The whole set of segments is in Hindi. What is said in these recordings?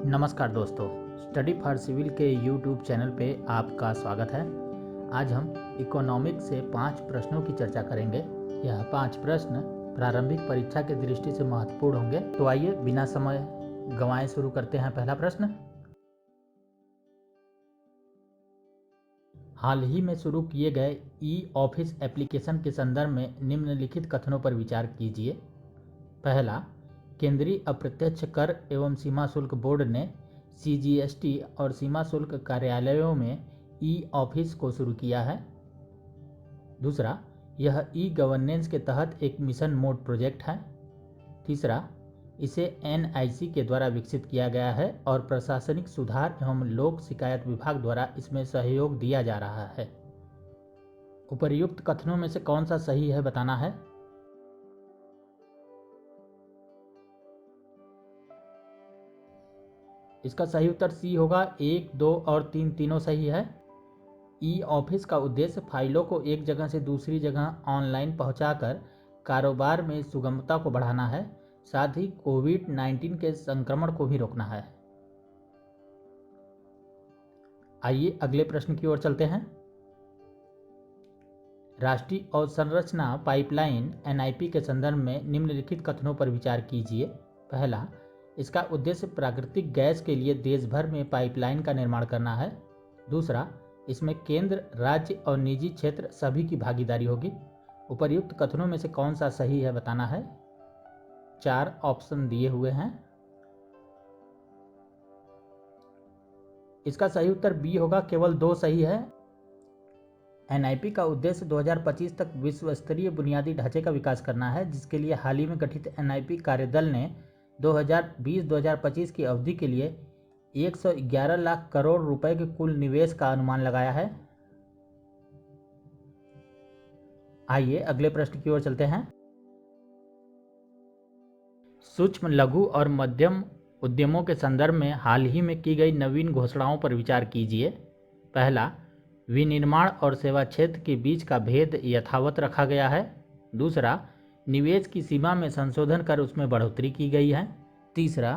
नमस्कार दोस्तों, स्टडी फॉर सिविल के यूट्यूब चैनल पे आपका स्वागत है। आज हम इकोनॉमिक्स से 5 प्रश्नों की चर्चा करेंगे। यह 5 प्रश्न प्रारंभिक परीक्षा की दृष्टि से महत्वपूर्ण होंगे। तो आइए बिना समय गंवाए शुरू करते हैं। पहला प्रश्न, हाल ही में शुरू किए गए ई ऑफिस एप्लीकेशन के संदर्भ में निम्नलिखित कथनों पर विचार कीजिए। पहला, केंद्रीय अप्रत्यक्ष कर एवं सीमा शुल्क बोर्ड ने सीजीएसटी और सीमा शुल्क कार्यालयों में ई ऑफिस को शुरू किया है। दूसरा, यह ई गवर्नेंस के तहत एक मिशन मोड प्रोजेक्ट है। तीसरा, इसे एनआईसी के द्वारा विकसित किया गया है और प्रशासनिक सुधार एवं लोक शिकायत विभाग द्वारा इसमें सहयोग दिया जा रहा है। उपर्युक्त कथनों में से कौन सा सही है बताना है। इसका सही उत्तर सी होगा। 1, 2 और 3 तीनों सही है। ई ऑफिस का उद्देश्य फाइलों को एक जगह से दूसरी जगह ऑनलाइन पहुंचाकर कारोबार में सुगमता को बढ़ाना है, साथ ही कोविड-19 के संक्रमण को भी रोकना है। आइए अगले प्रश्न की ओर चलते हैं। राष्ट्रीय अवसंरचना पाइपलाइन एनआईपी के संदर्भ में निम्नलिखित कथनों पर विचार कीजिए। पहला, इसका उद्देश्य प्राकृतिक गैस के लिए देश भर में पाइपलाइन का निर्माण करना है। दूसरा, इसमें केंद्र, राज्य और निजी क्षेत्र सभी की भागीदारी होगी। उपर्युक्त कथनों में से कौन सा सही है बताना है। 4 ऑप्शन दिए हुए हैं। इसका सही उत्तर बी होगा, केवल 2 सही है। एनआईपी का उद्देश्य 2025 तक विश्व स्तरीय बुनियादी ढांचे का विकास करना है, जिसके लिए हाल ही में गठित एनआईपी कार्यदल ने 2020-2025 की अवधि के लिए 111 लाख करोड़ रुपए के कुल निवेश का अनुमान लगाया है। आइए अगले प्रश्न की ओर चलते हैं। सूक्ष्म, लघु और मध्यम उद्यमों के संदर्भ में हाल ही में की गई नवीन घोषणाओं पर विचार कीजिए। पहला, विनिर्माण और सेवा क्षेत्र के बीच का भेद यथावत रखा गया है। दूसरा, निवेश की सीमा में संशोधन कर उसमें बढ़ोतरी की गई है। तीसरा,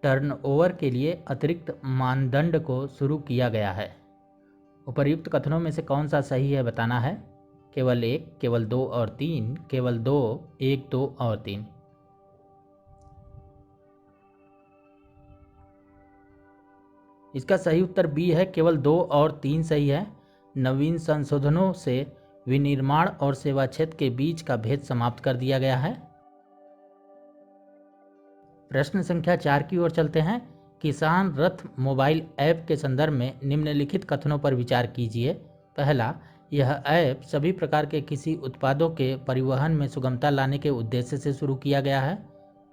टर्नओवर के लिए अतिरिक्त मानदंड को शुरू किया गया है। उपर्युक्त कथनों में से कौन सा सही है बताना है। केवल 1, केवल 2 और 3, केवल 2, 1, 2 और 3। इसका सही उत्तर बी है, केवल 2 और 3 सही है। नवीन संशोधनों से विनिर्माण और सेवा क्षेत्र के बीच का भेद समाप्त कर दिया गया है। प्रश्न संख्या 4 की ओर चलते हैं। किसान रथ मोबाइल ऐप के संदर्भ में निम्नलिखित कथनों पर विचार कीजिए। पहला, यह ऐप सभी प्रकार के कृषि उत्पादों के परिवहन में सुगमता लाने के उद्देश्य से शुरू किया गया है।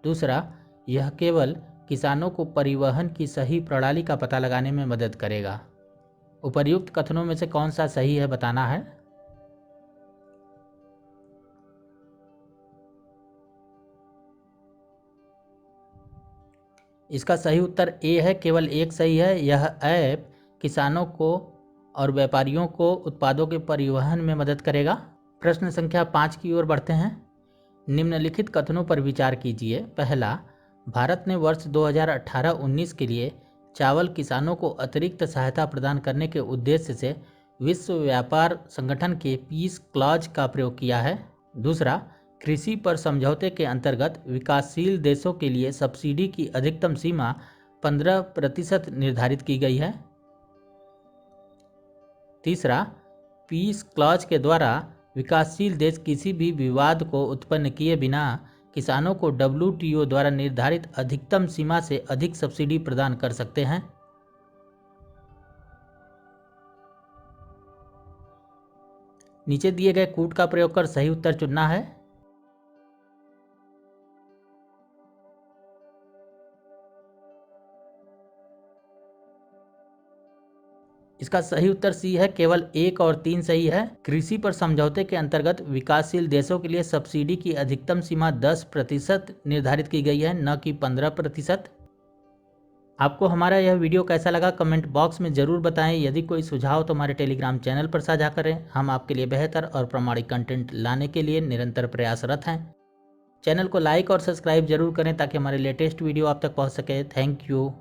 दूसरा, यह केवल किसानों को परिवहन की सही प्रणाली का पता लगाने में मदद करेगा। उपर्युक्त कथनों में से कौन सा सही है बताना है। इसका सही उत्तर ए है, केवल 1 सही है। यह ऐप किसानों को और व्यापारियों को उत्पादों के परिवहन में मदद करेगा। प्रश्न संख्या 5 की ओर बढ़ते हैं। निम्नलिखित कथनों पर विचार कीजिए। पहला, भारत ने वर्ष 2018-19 के लिए चावल किसानों को अतिरिक्त सहायता प्रदान करने के उद्देश्य से विश्व व्यापार संगठन के पीस क्लॉज का प्रयोग किया है। दूसरा, कृषि पर समझौते के अंतर्गत विकासशील देशों के लिए सब्सिडी की अधिकतम सीमा 15% निर्धारित की गई है। तीसरा, पीस क्लॉज के द्वारा विकासशील देश किसी भी विवाद को उत्पन्न किए बिना किसानों को WTO द्वारा निर्धारित अधिकतम सीमा से अधिक सब्सिडी प्रदान कर सकते हैं। नीचे दिए गए कूट का प्रयोग कर सही उत्तर चुनना है। इसका सही उत्तर सी है, केवल 1 और 3 सही है। कृषि पर समझौते के अंतर्गत विकासशील देशों के लिए सब्सिडी की अधिकतम सीमा 10% निर्धारित की गई है, न कि 15%। आपको हमारा यह वीडियो कैसा लगा कमेंट बॉक्स में ज़रूर बताएं। यदि कोई सुझाव तो हमारे टेलीग्राम चैनल पर साझा करें। हम आपके लिए बेहतर और प्रामाणिक कंटेंट लाने के लिए निरंतर प्रयासरत हैं। चैनल को लाइक और सब्सक्राइब जरूर करें ताकि हमारे लेटेस्ट वीडियो आप तक पहुंच सके। Thank you.